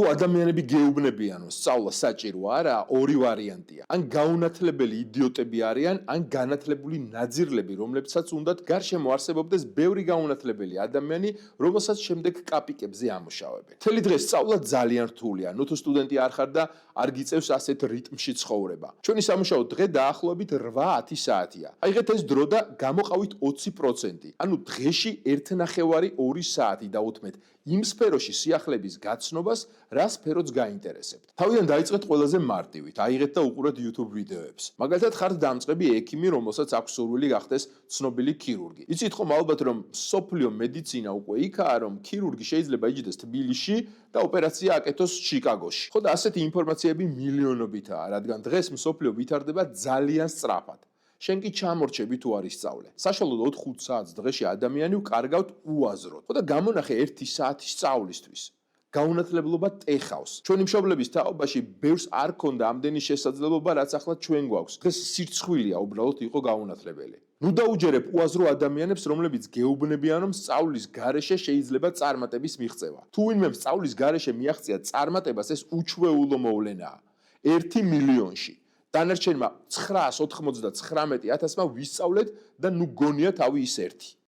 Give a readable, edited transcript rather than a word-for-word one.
თუ ადამიანები გეუბნებიან, რომ სწავლა საჭირო არა, ორი ვარიანტია. ან გაუნათლებელი იდიოტები არიან, ან განათლებული ნაძირლები, რომლებსაც უნდათ გარშემო არსებობდეს ბევრი გაუნათლებელი ადამიანი, რომელსაც შემდეგ კაპიკებზე ამუშავებენ. მთელი დღე სწავლა ძალიან რთულია. ნუ თუ სტუდენტი არ ხარ და არ გიწევს ასეთ რიტმში ცხოვრება. ჩვენი სამუშაო დღე დაახლოებით 8-10 საათია. აიღეთ ეს დრო და გამოყავით 20%. ანუ დღეში 1.5-2 საათი დაუთმეთ იმ სფეროში სიახლეების გაცნობას, რა სფეროც გაინტერესებთ. თავიდან დაიწყეთ ყველაზე მარტივით, აიღეთ და უყურეთ YouTube ვიდეოებს. მაგალითად, ხართ დამწყები ექიმი, რომელსაც აქვს სურვილი გახდეს ცნობილი ქირურგი. იცით ხომ ალბათ, რომ სოფლიო მედიცინა უკვე იქაა, რომ ქირურგი შეიძლება იჯდეს თბილისში და ოპერაცია აკეთოს ჩიკაგოში. ხო და ასეთი ინფორმაციები მილიონობითაა, რადგან დღეს მსოფლიო ვითარდება ძალიან სწრაფად. შენ კი ჩამორჩები თუ არ ისწავლე. საშუალოდ 4-5 საათს დღეში ადამიანი ვკარგავთ უაზროდ. ხო და გამონახე 1 საათი სწავლისთვის. გაუნათლებლობა ტეხავს. ჩვენი მშობლების თაობაში ბევრს არ ქონდა ამდენი შესაძლებლობა, რაც ახლა ჩვენ გვაქვს. დღეს სირცხვილია უბრალოდ იყო გაუნათლებელი. ნუ დაუჯერებ უაზრო ადამიანებს, რომლებიც გეუბნებიან, რომ სწავლის გარეშე შეიძლება წარმატების მიღწევა. თუ ვინმე სწავლის გარეშე მიაღწია წარმატებას, ეს უჩვეულო მოვლენაა. 1 მილიონში. დანარჩენმა 999,000-მა ვისწავლეთ და ნუ გონია თავი ის ერთი.